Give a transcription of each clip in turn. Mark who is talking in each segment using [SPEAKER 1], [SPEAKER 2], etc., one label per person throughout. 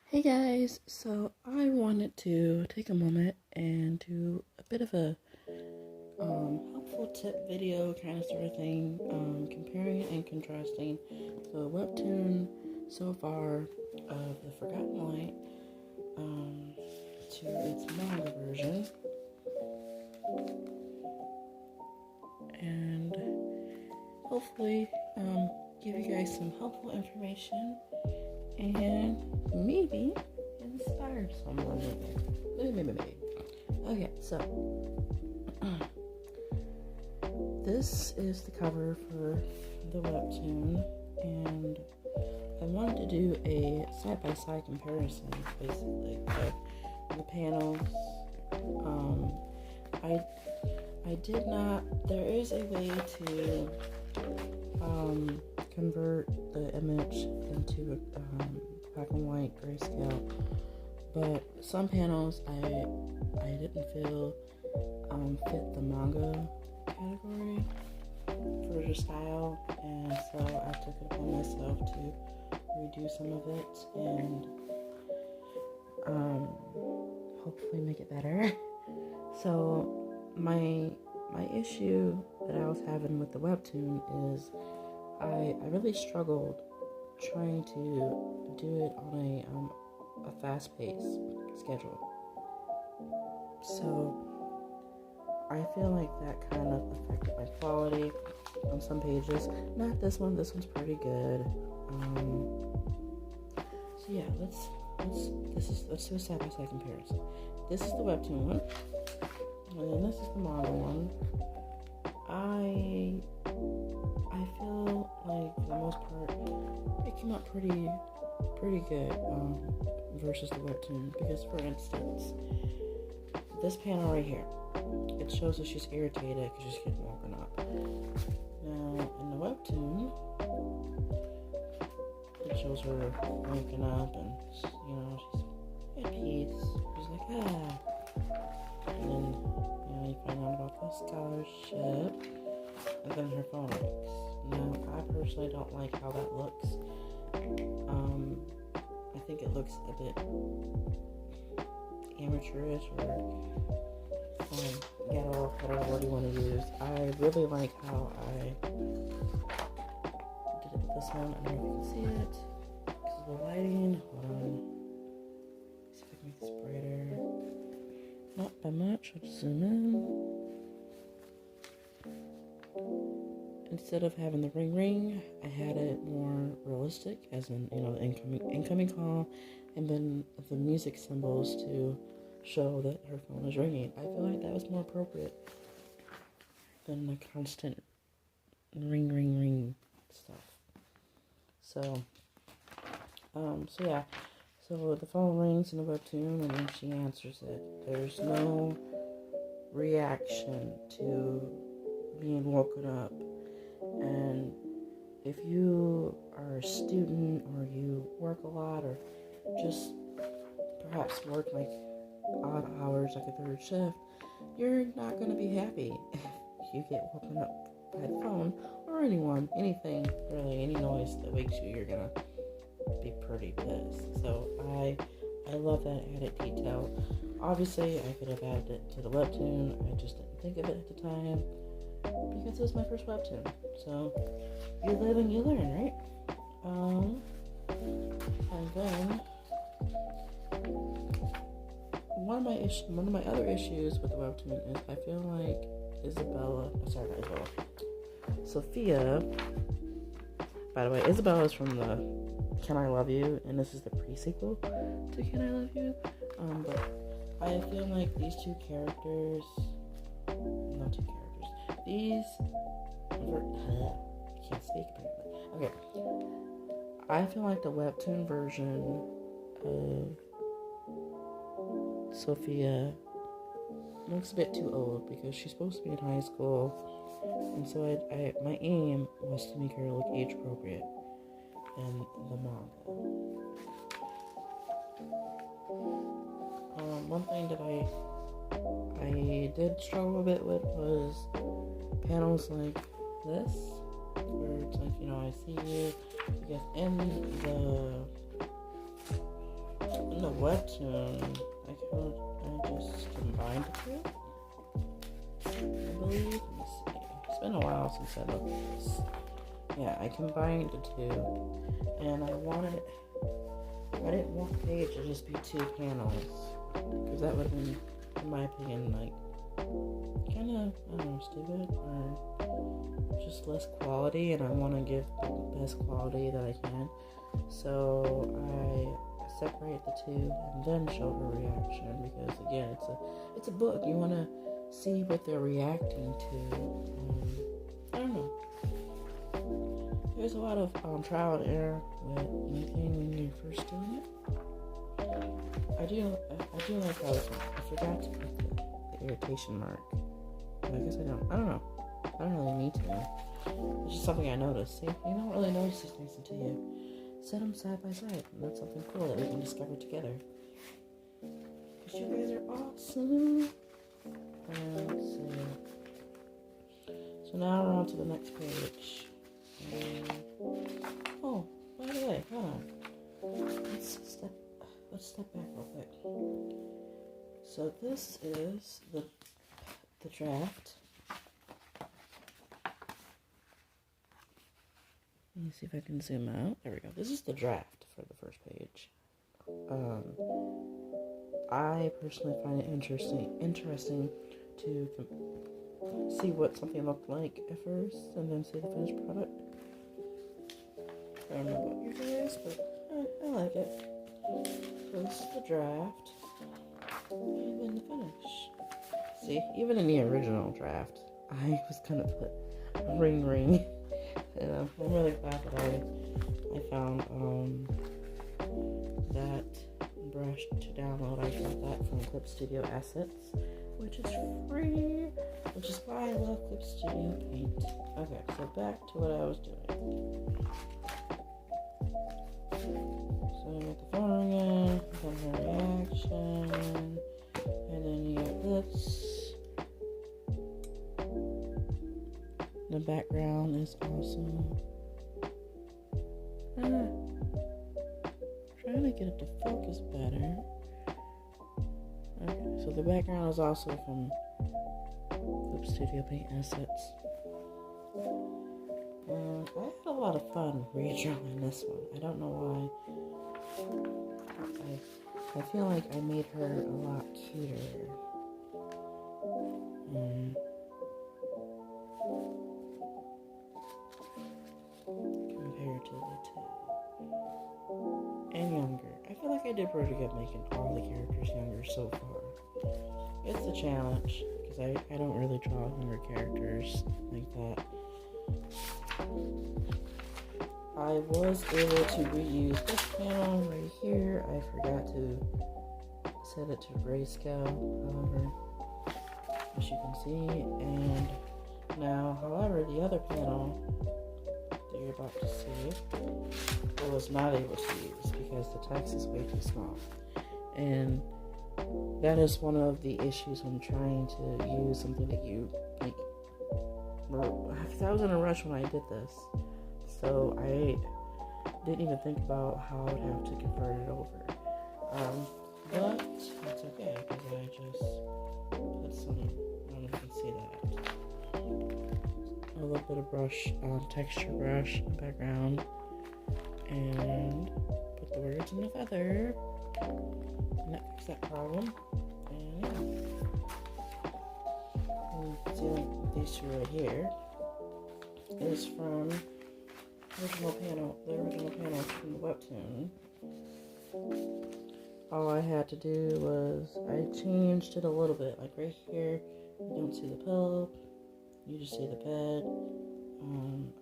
[SPEAKER 1] Hey guys, so I wanted to take a moment and do a bit of a helpful tip video kind of sort of thing, comparing and contrasting the webtoon so far of The Forgotten Light to its manga version, and hopefully give you guys some helpful information and maybe inspire someone. Maybe. Okay, so this is the cover for the webtoon, and I wanted to do a side-by-side comparison, basically, of the panels. I did not. There is a way to convert the image into black and white grayscale, but some panels I didn't feel fit the manga category for the style, and so I took it upon myself to redo some of it and hopefully make it better. So my issue that I was having with the webtoon is I really struggled trying to do it on a fast-paced schedule. So I feel like that kind of affected my quality on some pages. Not this one. This one's pretty good. So yeah, let's do a side-by-side comparison. This is the webtoon one, and this is the manga one. I feel like for the most part it came out pretty good versus the webtoon, because for instance, this panel right here, it shows that she's irritated because she's getting woken up. Now in the webtoon, it shows her waking up and she's at peace. She's like, and then you find out about the scholarship, and then her phone rings. Now, I personally don't like how that looks. I think it looks a bit amateurish or ghetto, whatever word you want to use. I really like how I did it with this one. I don't know if you can see it because of the lighting. Hold on. Let's see if I can make this brighter. Not by much. I'll just zoom in. Instead of having the ring, I had it more realistic, as in, incoming call, and then the music symbols to show that her phone is ringing. I feel like that was more appropriate than the constant ring stuff. So yeah. So the phone rings in the webtoon, and then she answers it. There's no reaction to being woken up. And if you are a student, or you work a lot, or just perhaps work like odd hours, like a third shift, you're not going to be happy if you get woken up by the phone, or anything really, any noise that wakes you, you're going to be pretty pissed. So I love that added detail. Obviously, I could have added it to the webtoon. I just didn't think of it at the time, because it was my first webtoon. So you live and you learn, right? And then one of my other issues with the webtoon is I feel like Sophia. By the way, Isabella is from the Can I Love You, and this is the pre-sequel to Can I Love You. But I feel like these I can't speak apparently. Okay. I feel like the webtoon version of Sophia looks a bit too old, because she's supposed to be in high school, and so my aim was to make her look age appropriate in the manga. One thing that I did struggle a bit with was panels like this, where it's like, I see you, I guess, in the In the webtoon, I just combined the two, I believe. Let me see. It's been a while since I looked at this. Yeah, I combined the two, and I didn't want the page to just be 2 panels, because that would have been, in my opinion, like, kind of, I don't know, stupid, or just less quality, and I want to give the best quality that I can. So I separate the two and then show her reaction, because again, it's a book. You want to see what they're reacting to. I don't know. There's a lot of trial and error with anything when you're first doing it. I do like how I forgot to put the irritation mark. I guess I don't know. I don't really need to. It's just something I noticed. See, you don't really notice these things until you set them side by side, and that's something cool that we can discover together. Because you guys are awesome. Let's see. So now we're on to the next page. Oh, by the way, hold on. Let's step back real quick. So this is the draft. Let me see if I can zoom out. There we go. This is the draft for the first page. I personally find it interesting to see what something looked like at first, and then see the finished product. I don't know about you guys, but I like it. So this is the draft, and then the finish. See, even in the original draft, I was gonna put ring. And I'm really glad that I found that brush to download. I got that from Clip Studio Assets, which is free, which is why I love Clip Studio Paint. Okay, so back to what I was doing. So I got the phone ringing, then her reaction, and then you got this. The background is awesome. Trying to get it to focus better. Okay, so the background is also from Clip Studio Paint Assets. And I had a lot of fun redrawing this one. I don't know why. I feel like I made her a lot cuter. Compared to the two. And younger. I feel like I did pretty good making all the characters younger so far. It's a challenge, because I don't really draw younger characters like that. I was able to reuse this panel right here. I forgot to set it to grayscale, however, as you can see. And now, however, the other panel that you're about to see, I was not able to use because the text is way too small. And that is one of the issues when trying to use something that you like. I was in a rush when I did this, so I didn't even think about how I would have to convert it over. But it's okay because I just put some, I don't know if you can see that, a little bit of brush, texture brush in the background, and put the words in the feather, and that fixed that problem. And yeah. See, like these two right here is from the original panel from the webtoon. All I had to do was I changed it a little bit. Like right here, you don't see the pillow, you just see the bed.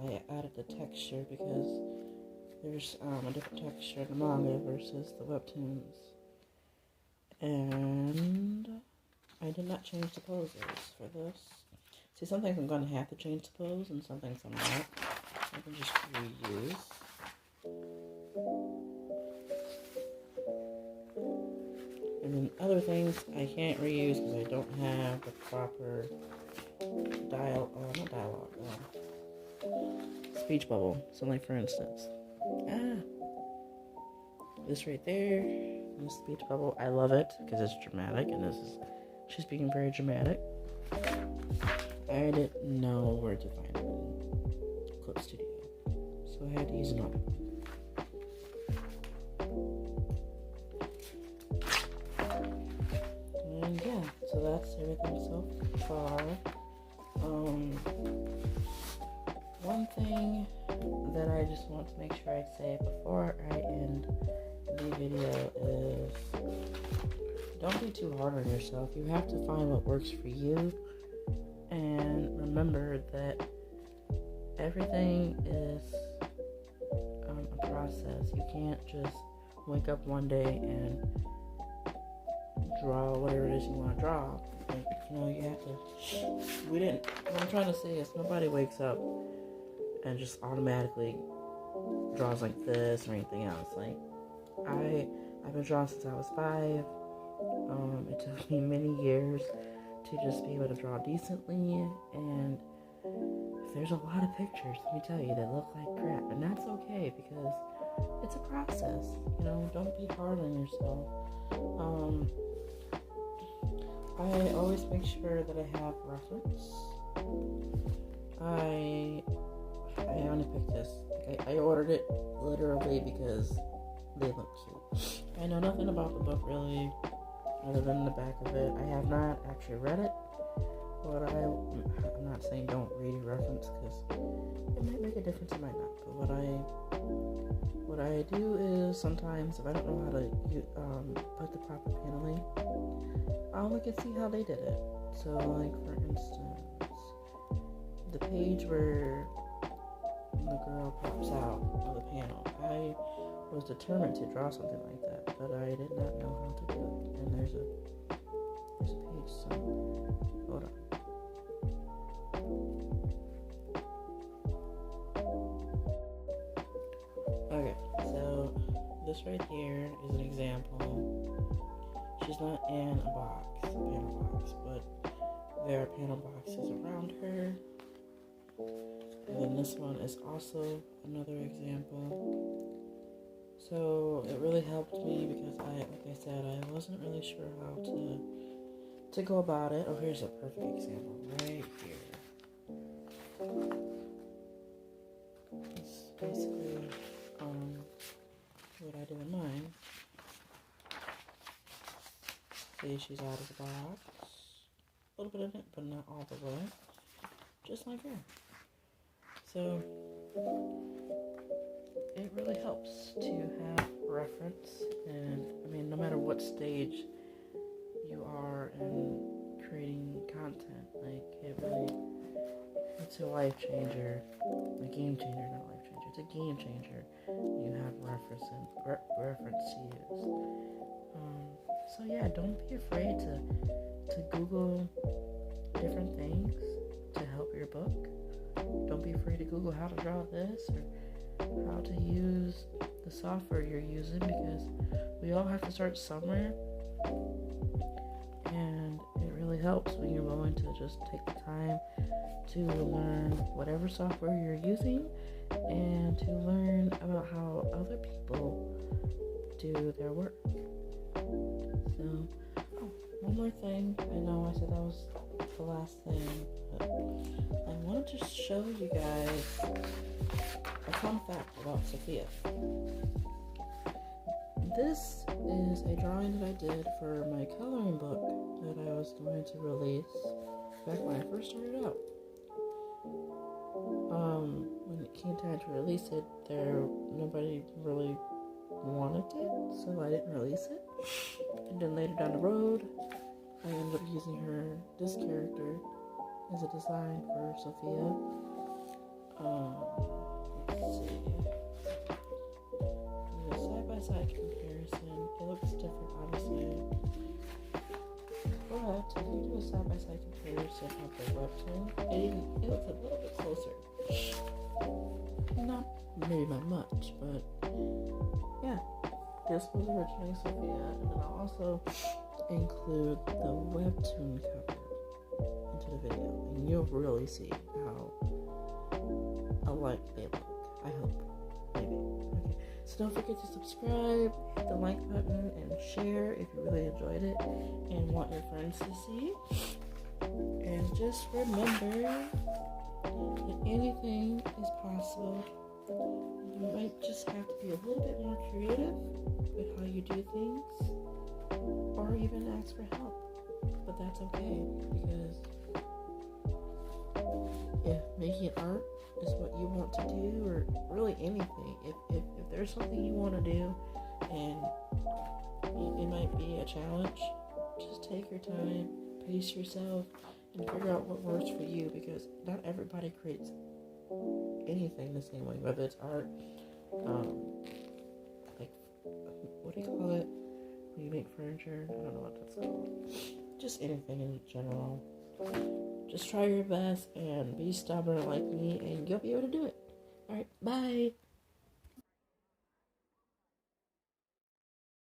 [SPEAKER 1] I added the texture because there's a different texture in the manga versus the webtoons. And I did not change the poses for this. See, some things I'm going to have to change the pose, and some things I'm not. I can just reuse. And then other things I can't reuse because I don't have the proper speech bubble. So like for instance, this right there, in the speech bubble. I love it because it's dramatic, and she's being very dramatic. I didn't know where to find it in Clip Studio, so I had to use another one. And yeah, so that's everything so far. One thing that I just want to make sure I say before I end the video is don't be too hard on yourself. You have to find what works for you, and remember that everything is a process. You can't just wake up one day and draw whatever it is you want to draw. Like, you have to. What I'm trying to say is nobody wakes up and just automatically draws like this or anything else. Like, I've been drawing since I was 5. It took me many years to just be able to draw decently, and there's a lot of pictures, let me tell you, that look like crap, and that's okay because it's a process. Don't be hard on yourself. I always make sure that I have reference. I only picked this. I ordered it literally because they look cute. I know nothing about the book really, other than the back of it. I have not actually read it, but I'm not saying don't read your reference because it might make a difference, it might not. But what I do is sometimes if I don't know how to put the proper paneling, I'll look and see how they did it. So, like, for instance, the page where the girl pops out of the panel, I was determined to draw something like that, but I did not know how to do it. And there's a page, so hold on. Okay, so this right here is an example. She's not in a panel box, but there are panel boxes around her. And then this one is also another example. So it really helped me because like I said, I wasn't really sure how to go about it. Oh, here's a perfect example right here. It's basically what I did in mine. See, she's out of the box. A little bit of it, but not all the way. Just like her. So, it really helps to have reference. And, no matter what stage you are in creating content, it's a life changer. A game changer, not life changer. It's a game changer. You have reference to use. So yeah, don't be afraid to Google different things to help your book. Don't be afraid to Google how to draw this or how to use the software you're using, because we all have to start somewhere, and it really helps when you're willing to just take the time to learn whatever software you're using and to learn about how other people do their work. So, one more thing. I know I said that was the last thing, but I wanted to show you guys a fun fact about Sophia. This is a drawing that I did for my coloring book that I was going to release back when I first started out. When it came time to release it, nobody really wanted it, so I didn't release it. And then later down the road, I ended up using this character as a design for Sophia. Let's see. Do a side-by-side comparison. It looks different, obviously. But if you do a side-by-side comparison of the webtoon, it looks a little bit closer. Not maybe by much, but yeah. This was originally Sophia, and then I'll also include the webtoon cover into the video, and you'll really see how alike they look. I hope. Maybe. Okay. So don't forget to subscribe, hit the like button, and share if you really enjoyed it and want your friends to see. And just remember that anything is possible. You might just have to be a little bit more creative with how you do things, or even ask for help. But that's okay, because if making art is what you want to do, or really anything, if there's something you want to do and it might be a challenge, just take your time, pace yourself, and figure out what works for you, because not everybody creates anything the same way, whether it's art, like, what do you call it when you make furniture? I don't know what that's called. Just anything in general. Just try your best and be stubborn like me, and you'll be able to do it. Alright, bye!